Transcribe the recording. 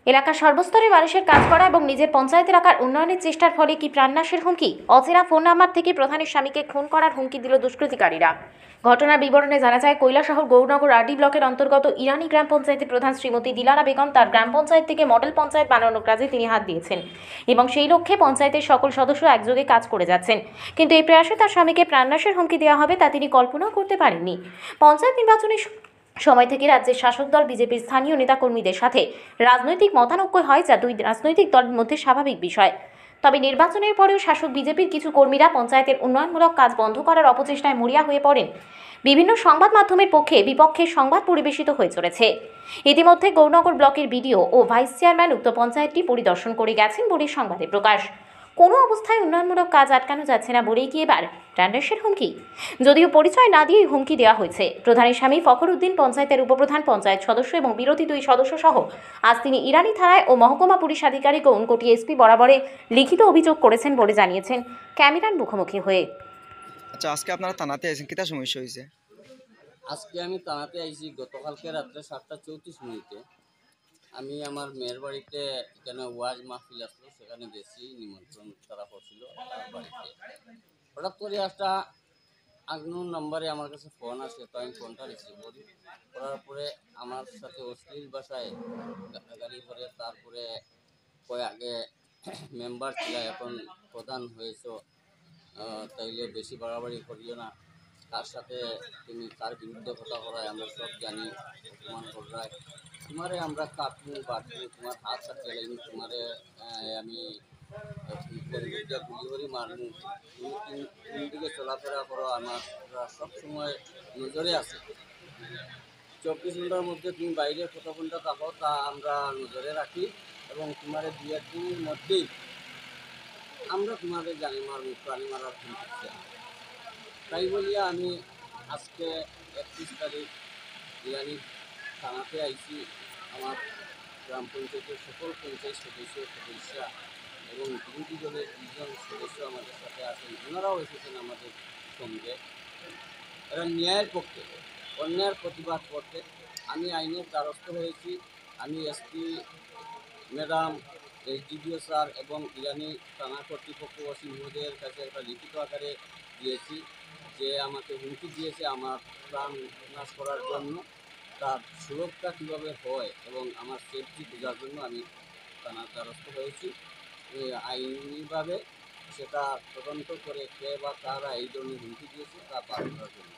এলাকার সর্বস্তরে মানুষের কাজ করা এবং নিজের পঞ্চায়েত এলাকার উন্নয়নের চেষ্টার ফলে কি প্রাণনাশের হুমকি? অচেনা ফোন নাম্বার থেকে প্রধানের স্বামীকে খুন করার হুমকি দিল দুষ্কৃতিকারীরা। ঘটনার বিবরণে জানা যায়, কৈলাসহর গৌরনগর আরডি ব্লকের অন্তর্গত ইরানি গ্রাম পঞ্চায়েতের প্রধান শ্রীমতী দিলারা বেগম তার গ্রাম পঞ্চায়েত থেকে মডেল পঞ্চায়েত বানানোর কাজে তিনি হাত দিয়েছেন এবং সেই লক্ষ্যে পঞ্চায়েতের সকল সদস্য একযোগে কাজ করে যাচ্ছেন। কিন্তু এই প্রয়াসে তার স্বামীকে প্রাণনাশের হুমকি দেওয়া হবে তা তিনি কল্পনাও করতে পারেননি। পঞ্চায়েত নির্বাচনের সময় থেকে রাজ্যের শাসক দল বিজেপির স্থানীয় নেতাকর্মীদের সাথে রাজনৈতিক মতানৈক্য হয়, যা দুই রাজনৈতিক দলের মধ্যে স্বাভাবিক বিষয়। তবে নির্বাচনের পরেও শাসক বিজেপির কিছু কর্মীরা পঞ্চায়েতের উন্নয়নমূলক কাজ বন্ধ করার অপচেষ্টায় মরিয়া হয়ে পড়েন। বিভিন্ন সংবাদ মাধ্যমের পক্ষে বিপক্ষে সংবাদ পরিবেশিত হয়ে চলেছে। ইতিমধ্যে গৌরনগর ব্লকের বিডিও ও ভাইস চেয়ারম্যান উক্ত পঞ্চায়েতটি পরিদর্শন করে গেছেন বলে সংবাদে প্রকাশ। কোনো অবস্থায় উন্নয়নমূলক কাজ আটকানো যাচ্ছে না বলেই কি এবার প্রাণনাশের হুমকি? যদিও পরিচয় না দিয়েই হুমকি দেওয়া হয়েছে। প্রধানের স্বামী ফখরউদ্দিন পঞ্চায়েতের উপপ্রধান, পঞ্চায়েত সদস্য এবং বিরোধী দুই সদস্য সহ আজ তিনি ইরানি থানায় ও মহকুমা পুলিশ আধিকারিক ও উনকোটি এসপি বরাবরে লিখিত অভিযোগ করেছেন বলে জানিয়েছেন ক্যামেরার মুখোমুখি হয়ে। আচ্ছা, আজকে আপনারা থানাতে আছেন, কিতা সমস্যা হয়েছে? আজকে আমি থানাতে আইছি গতকালকে রাত্রে 7:34 আমি আমার মেয়ের বাড়িতে এখানে ওয়াজ মাহফিল আসলো, সেখানে গেছি, নিমন্ত্রণ তারা করছিল তার বাড়িতে। হঠাৎ করে একটা আননোন নাম্বারে আমার কাছে ফোন আসে, তো আমি ফোনটা রিসিভ করি। করার পরে আমার সাথে অশ্লীল ভাষায় গালাগালি করে, তারপরে কয় আগে মেম্বার ছিল, এখন প্রধান হয়েছ, তাইলে বেশি বাড়াবাড়ি করিও না, তার সাথে তুমি তার বিরুদ্ধে কথা করায় আমরা সব জানি, অপমান করায় তোমারে আমরা কাটবো বাটবো, তোমার হাত কাটিয়ে লাগবে, তোমারে আমি গুলি করে মারবো, তুমি কোন দিকে চলাফেরা করো আমার সব সময় নজরে আছে। 24 ঘন্টার মধ্যে তুমি বাইরে কত ঘন্টা থাকো তা আমরা নজরে রাখি, এবং তোমার 2-1 দিনের মধ্যেই আমরা তোমাদের জানি মারবো, প্রাণী মারার হুমকি। তাই বলিয়া আমি আজকে 31 তারিখ ইরানি থানাতে আইছি। আমার গ্রাম পঞ্চায়েতের সকল পঞ্চায়েত সদস্যা এবং বিরোধী দলের 2জন সদস্য আমাদের সাথে আছেন, ওনারাও এসেছেন আমাদের সঙ্গে। এরা ন্যায়ের পক্ষে, অন্যায়ের প্রতিবাদ করতে। আমি আইনের দ্বারস্থ হয়েছি। আমি এসপি ম্যাডাম, এসডিপিও স্যার এবং ইরানি থানা কর্তৃপক্ষ ওসি মহোদয়ের কাছে একটা লিখিত আকারে দিয়েছি যে আমাকে হুমকি দিয়েছে আমার প্রাণ নাশ করার জন্য। তার সুরক্ষা কীভাবে হয় এবং আমার সেফটি বোঝার জন্য আমি থানার দ্বারস্থ হয়েছি। আইনিভাবে সেটা তদন্ত করে কে বা কারা এই ধরনের হুমকি দিয়েছে তা বার করার জন্য।